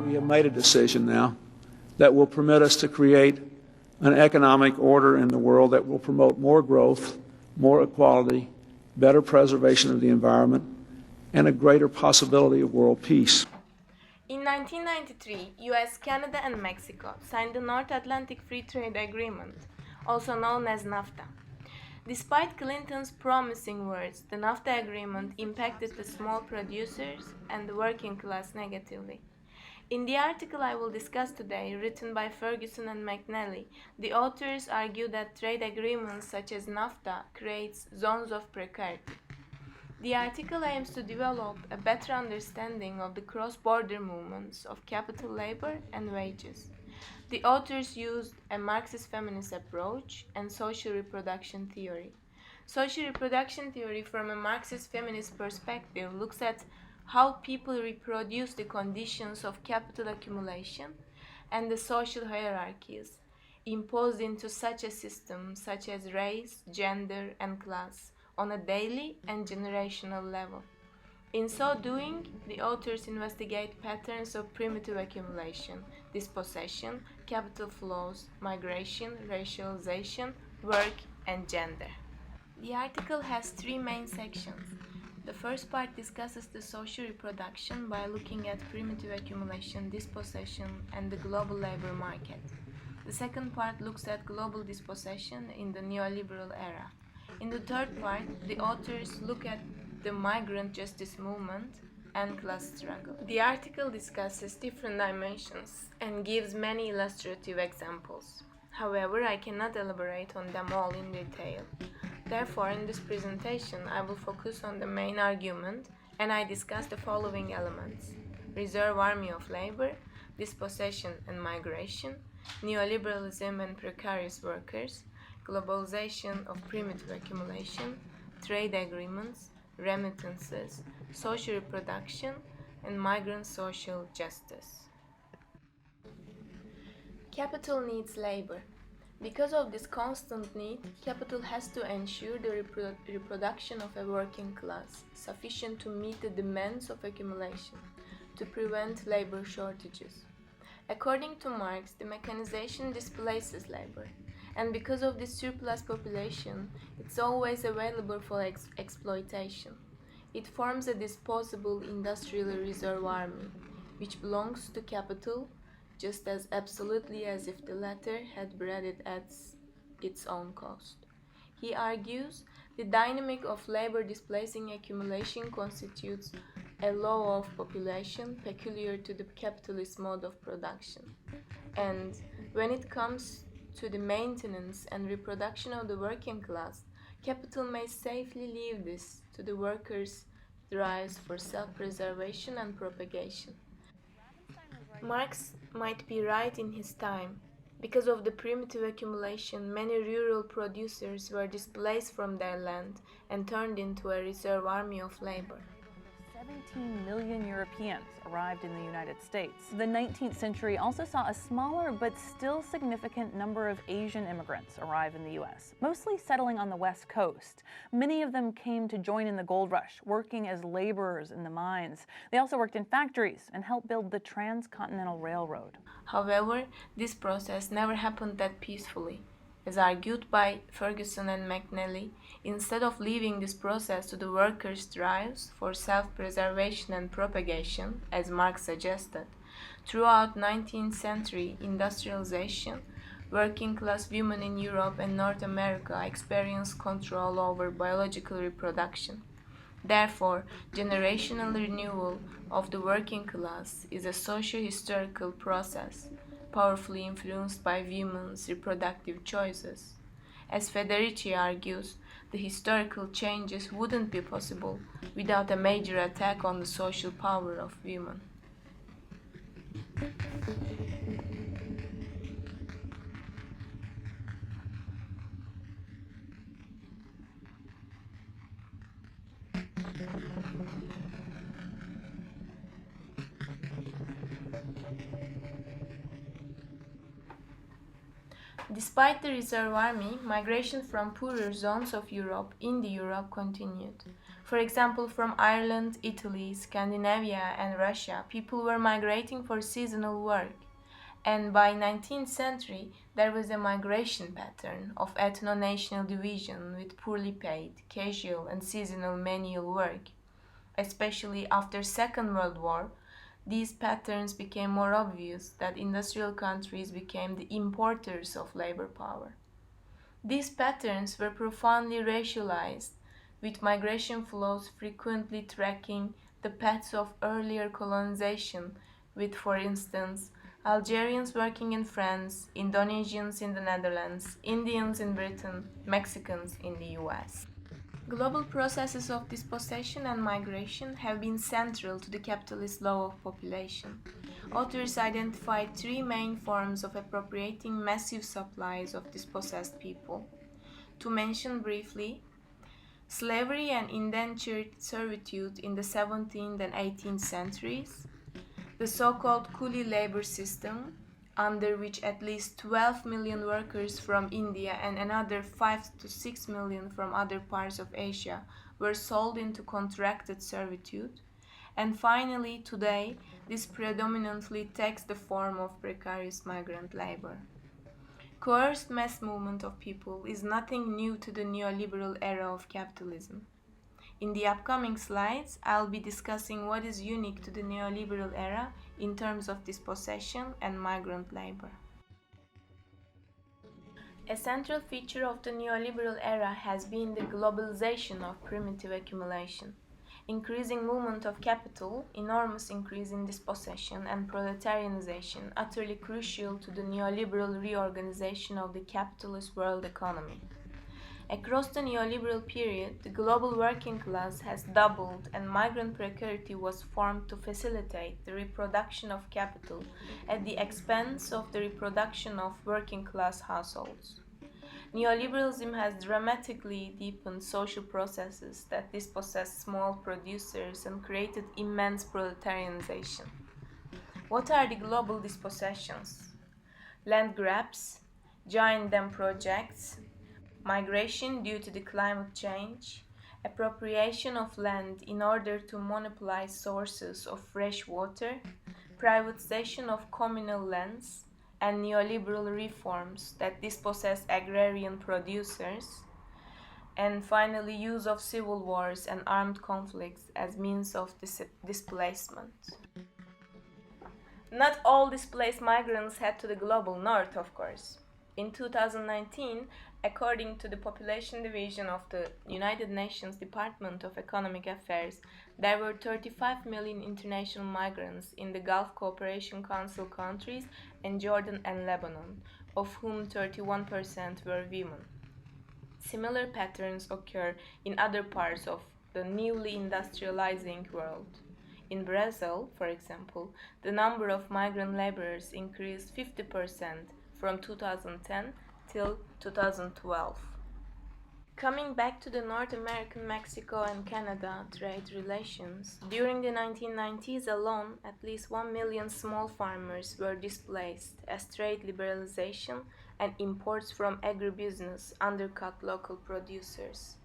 We have made a decision now that will permit us to create an economic order in the world that will promote more growth, more equality, better preservation of the environment, and a greater possibility of world peace. In 1993, US, Canada, and Mexico signed the North Atlantic Free Trade Agreement, also known as NAFTA. Despite Clinton's promising words, the NAFTA agreement impacted the small producers and the working class negatively. In the article I will discuss today, written by Ferguson and McNally, the authors argue that trade agreements such as NAFTA creates zones of precarity. The article aims to develop a better understanding of the cross-border movements of capital, labor, and wages. The authors used a Marxist feminist approach and social reproduction theory. Social reproduction theory, from a Marxist feminist perspective, looks at how people reproduce the conditions of capital accumulation and the social hierarchies imposed into such a system, such as race, gender, and class, on a daily and generational level. In so doing, the authors investigate patterns of primitive accumulation, dispossession, capital flows, migration, racialization, work, and gender. The article has three main sections. The first part discusses the social reproduction by looking at primitive accumulation, dispossession, and the global labor market. The second part looks at global dispossession in the neoliberal era. In the third part, the authors look at the migrant justice movement and class struggle. The article discusses different dimensions and gives many illustrative examples. However, I cannot elaborate on them all in detail. Therefore, in this presentation, I will focus on the main argument, and I discuss the following elements: reserve army of labor, dispossession and migration, neoliberalism and precarious workers, globalization of primitive accumulation, trade agreements, remittances, social reproduction, and migrant social justice. Capital needs labor. Because of this constant need, capital has to ensure the reproduction of a working class, sufficient to meet the demands of accumulation, to prevent labor shortages. According to Marx, the mechanization displaces labor, and because of this surplus population, it's always available for exploitation. It forms a disposable industrial reserve army, which belongs to capital, just as absolutely as if the latter had bred it at its own cost. He argues the dynamic of labor displacing accumulation constitutes a law of population peculiar to the capitalist mode of production. And when it comes to the maintenance and reproduction of the working class, capital may safely leave this to the workers' drives for self-preservation and propagation. Marx might be right in his time. Because of the primitive accumulation, many rural producers were displaced from their land and turned into a reserve army of labor. 17 million Europeans arrived in the United States. The 19th century also saw a smaller but still significant number of Asian immigrants arrive in the U.S., mostly settling on the West Coast. Many of them came to join in the gold rush, working as laborers in the mines. They also worked in factories and helped build the Transcontinental Railroad. However, this process never happened that peacefully. As argued by Ferguson and McNally, instead of leaving this process to the workers' drives for self-preservation and propagation, as Marx suggested, throughout 19th century industrialization, working-class women in Europe and North America experienced control over biological reproduction. Therefore, generational renewal of the working class is a socio-historical process, powerfully influenced by women's reproductive choices. As Federici argues, the historical changes wouldn't be possible without a major attack on the social power of women. Despite the reserve army, migration from poorer zones of Europe into Europe continued. For example, from Ireland, Italy, Scandinavia, and Russia, people were migrating for seasonal work. And by 19th century, there was a migration pattern of ethno-national division with poorly paid, casual, and seasonal manual work. Especially after Second World War, these patterns became more obvious that industrial countries became the importers of labor power. These patterns were profoundly racialized, with migration flows frequently tracking the paths of earlier colonization, with, for instance, Algerians working in France, Indonesians in the Netherlands, Indians in Britain, Mexicans in the US. Global processes of dispossession and migration have been central to the capitalist law of population. Authors identified three main forms of appropriating massive supplies of dispossessed people. To mention briefly, slavery and indentured servitude in the 17th and 18th centuries, the so-called coolie labor system, under which at least 12 million workers from India and another 5 to 6 million from other parts of Asia were sold into contracted servitude, and finally today this predominantly takes the form of precarious migrant labor. Coerced mass movement of people is nothing new to the neoliberal era of capitalism. In the upcoming slides, I'll be discussing what is unique to the neoliberal era in terms of dispossession and migrant labor. A central feature of the neoliberal era has been the globalization of primitive accumulation. Increasing movement of capital, enormous increase in dispossession, and proletarianization utterly crucial to the neoliberal reorganization of the capitalist world economy. Across the neoliberal period, the global working class has doubled and migrant precarity was formed to facilitate the reproduction of capital at the expense of the reproduction of working class households. Neoliberalism has dramatically deepened social processes that dispossessed small producers and created immense proletarianization. What are the global dispossessions? Land grabs, giant dam projects, migration due to the climate change, appropriation of land in order to monopolize sources of fresh water, privatization of communal lands, and neoliberal reforms that dispossess agrarian producers, and finally use of civil wars and armed conflicts as means of displacement. Not all displaced migrants head to the global north, of course. In 2019, according to the Population Division of the United Nations Department of Economic Affairs, there were 35 million international migrants in the Gulf Cooperation Council countries and Jordan and Lebanon, of whom 31% were women. Similar patterns occur in other parts of the newly industrializing world. In Brazil, for example, the number of migrant laborers increased 50% from 2010 till 2012. Coming back to the North American, Mexico and Canada trade relations, during the 1990s alone, at least 1 million small farmers were displaced as trade liberalization and imports from agribusiness undercut local producers.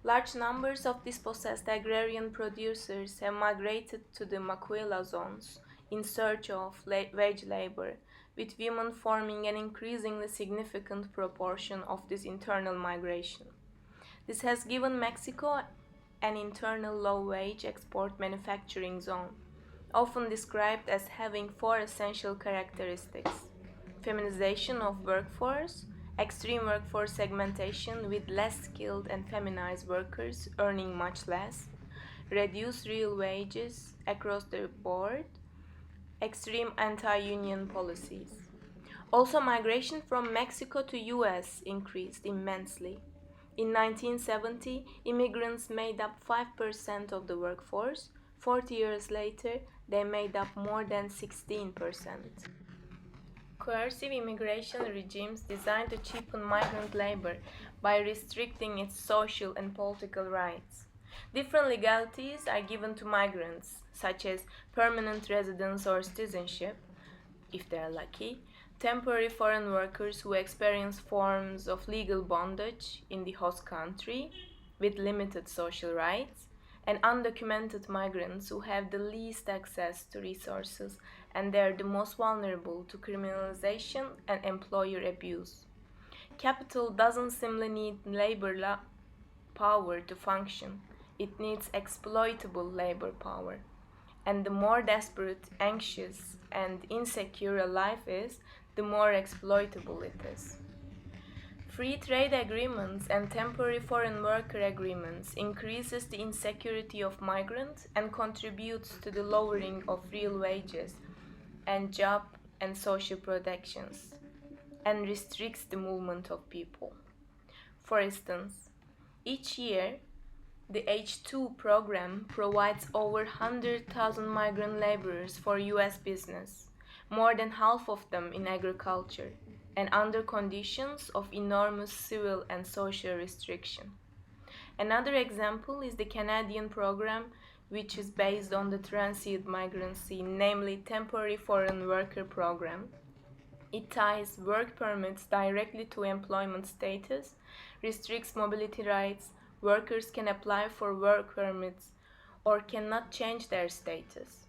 Large numbers of dispossessed agrarian producers have migrated to the Maquila zones in search of wage labor, with women forming an increasingly significant proportion of this internal migration. This has given Mexico an internal low-wage export manufacturing zone, often described as having four essential characteristics: feminization of workforce, extreme workforce segmentation with less skilled and feminized workers earning much less, reduced real wages across the board, extreme anti-union policies. Also, migration from Mexico to US increased immensely. In 1970, immigrants made up 5% of the workforce. 40 years later, they made up more than 16%. Coercive immigration regimes designed to cheapen migrant labor by restricting its social and political rights. Different legalities are given to migrants, such as permanent residence or citizenship, if they are lucky, temporary foreign workers who experience forms of legal bondage in the host country with limited social rights, and undocumented migrants who have the least access to resources and they are the most vulnerable to criminalization and employer abuse. Capital doesn't simply need labor power to function, it needs exploitable labor power. And the more desperate, anxious, and insecure a life is, the more exploitable it is. Free trade agreements and temporary foreign worker agreements increases the insecurity of migrants and contributes to the lowering of real wages and job and social protections, and restricts the movement of people. For instance, each year, the H2 program provides over 100,000 migrant laborers for US business, more than half of them in agriculture, and under conditions of enormous civil and social restriction. Another example is the Canadian program, which is based on the transient migrancy, namely Temporary Foreign Worker Program. It ties work permits directly to employment status, restricts mobility rights, workers can apply for work permits or cannot change their status.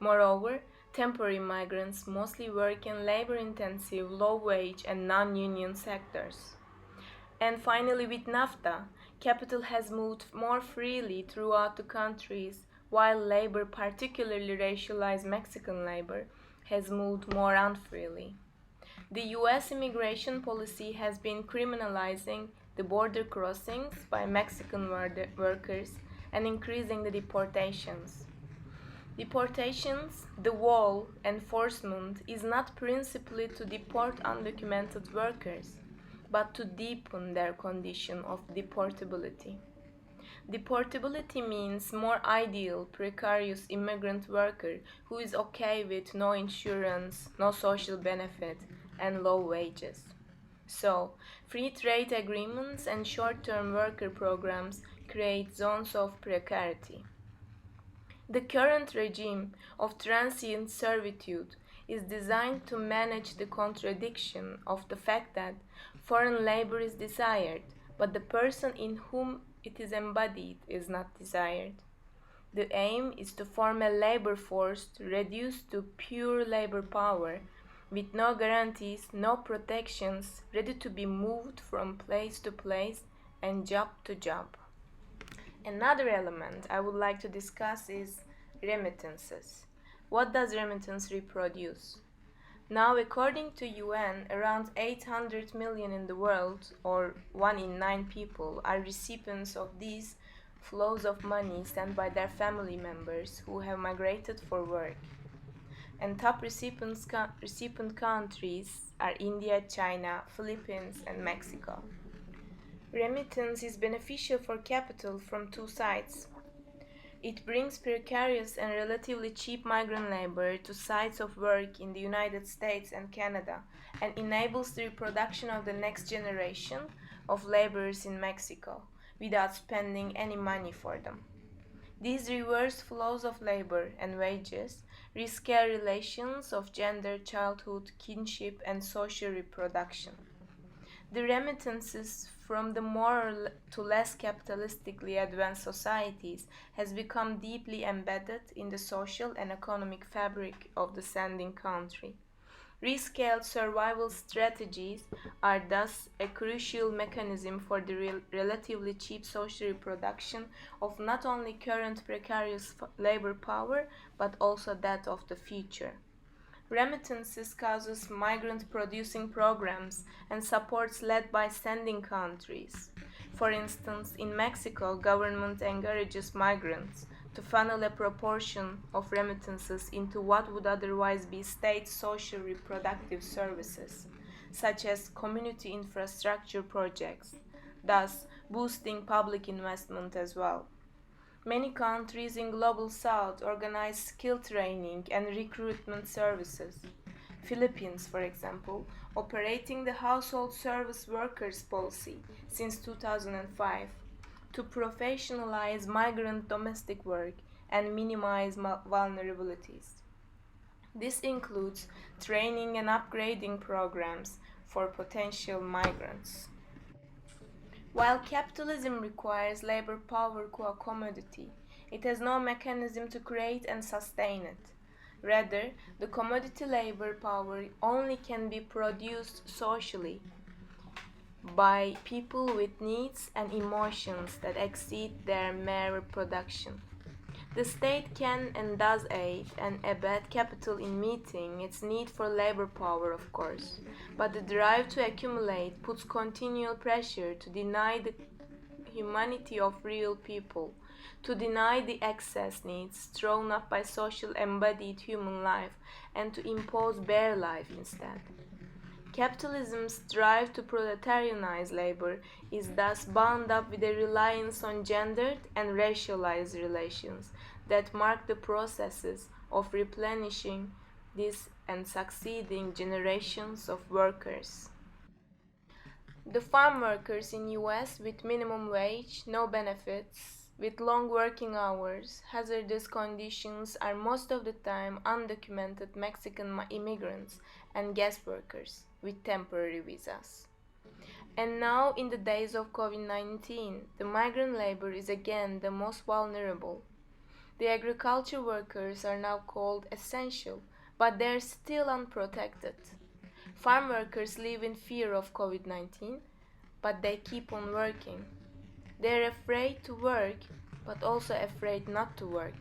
Moreover, temporary migrants mostly work in labor-intensive, low-wage and non-union sectors. And finally, with NAFTA, capital has moved more freely throughout the countries, while labor, particularly racialized Mexican labor, has moved more unfreely. The US immigration policy has been criminalizing the border crossings by Mexican workers and increasing the deportations. Deportations, the wall enforcement is not principally to deport undocumented workers, but to deepen their condition of deportability. Deportability means more ideal, precarious immigrant worker who is okay with no insurance, no social benefit, and low wages. So, free trade agreements and short-term worker programs create zones of precarity. The current regime of transient servitude is designed to manage the contradiction of the fact that foreign labor is desired, but the person in whom it is embodied is not desired. The aim is to form a labor force reduced to pure labor power, with no guarantees, no protections, ready to be moved from place to place and job to job. Another element I would like to discuss is remittances. What does remittance reproduce? Now, according to UN, around 800 million in the world, or 1 in 9 people, are recipients of these flows of money sent by their family members who have migrated for work. And top recipient countries are India, China, Philippines, and Mexico. Remittance is beneficial for capital from two sides. It brings precarious and relatively cheap migrant labor to sites of work in the United States and Canada and enables the reproduction of the next generation of laborers in Mexico without spending any money for them. These reverse flows of labor and wages rescale relations of gender, childhood, kinship, and social reproduction. The remittances from the more to less capitalistically advanced societies has become deeply embedded in the social and economic fabric of the sending country. Rescaled survival strategies are thus a crucial mechanism for the relatively cheap social reproduction of not only current precarious labor power, but also that of the future. Remittances causes migrant-producing programs and supports led by sending countries. For instance, in Mexico, government encourages migrants to funnel a proportion of remittances into what would otherwise be state social reproductive services, such as community infrastructure projects, thus boosting public investment as well. Many countries in Global South organize skill training and recruitment services. Philippines, for example, operating the Household Service Workers Policy since 2005 to professionalize migrant domestic work and minimize vulnerabilities. This includes training and upgrading programs for potential migrants. While capitalism requires labor power to a commodity, it has no mechanism to create and sustain it. Rather, the commodity labor power only can be produced socially by people with needs and emotions that exceed their mere production. The state can and does aid and abet capital in meeting its need for labor power, of course, but the drive to accumulate puts continual pressure to deny the humanity of real people, to deny the excess needs thrown up by social embodied human life, and to impose bare life instead. Capitalism's drive to proletarianize labor is thus bound up with a reliance on gendered and racialized relations that mark the processes of replenishing this and succeeding generations of workers. The farm workers in US with minimum wage, no benefits, with long working hours, hazardous conditions are most of the time undocumented Mexican immigrants and guest workers with temporary visas. And now, in the days of COVID-19, the migrant labor is again the most vulnerable. The agriculture workers are now called essential, but they are still unprotected. Farm workers live in fear of COVID-19, but they keep on working. They are afraid to work, but also afraid not to work.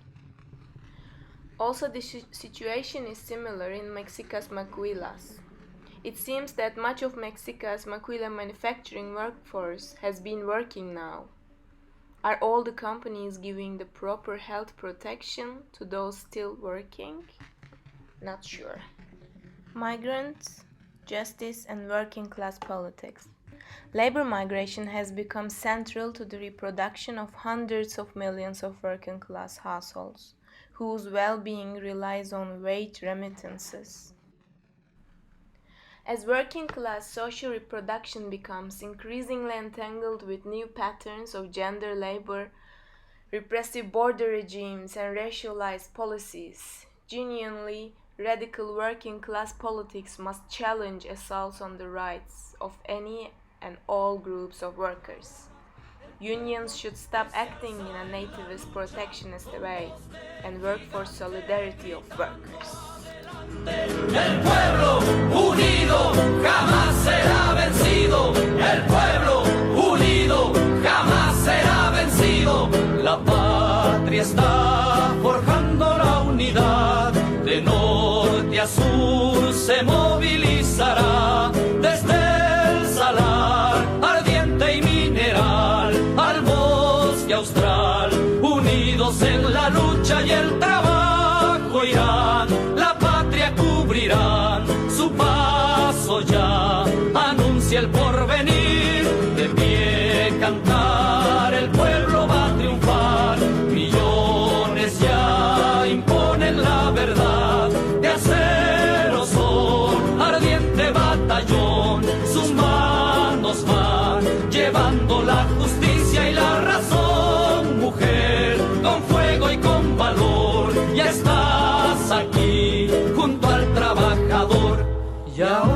Also, the situation is similar in Mexico's maquilas. It seems that much of Mexico's maquila manufacturing workforce has been working now. Are all the companies giving the proper health protection to those still working? Not sure. Migrants, justice, and working class politics. Labor migration has become central to the reproduction of hundreds of millions of working class households, whose well-being relies on wage remittances. As working class social reproduction becomes increasingly entangled with new patterns of gender labor, repressive border regimes, and racialized policies, genuinely radical working class politics must challenge assaults on the rights of any and all groups of workers. Unions should stop acting in a nativist protectionist way and work for solidarity of workers. El pueblo unido jamás será vencido. El pueblo unido jamás será vencido. La patria está forjando la unidad. De norte a sur se movilizará. Desde el salar ardiente y mineral al bosque austral. Unidos en la lucha y el trabajo irán. Cubrirán su paso ya, anuncia el porvenir, de pie cantar, el pueblo va a triunfar, millones ya imponen la verdad, de acero son, ardiente batallón, sus manos van, llevando la justicia y la razón, mujer, con fuego y con valor, ya estás aquí, junto al trabajador. Y ahora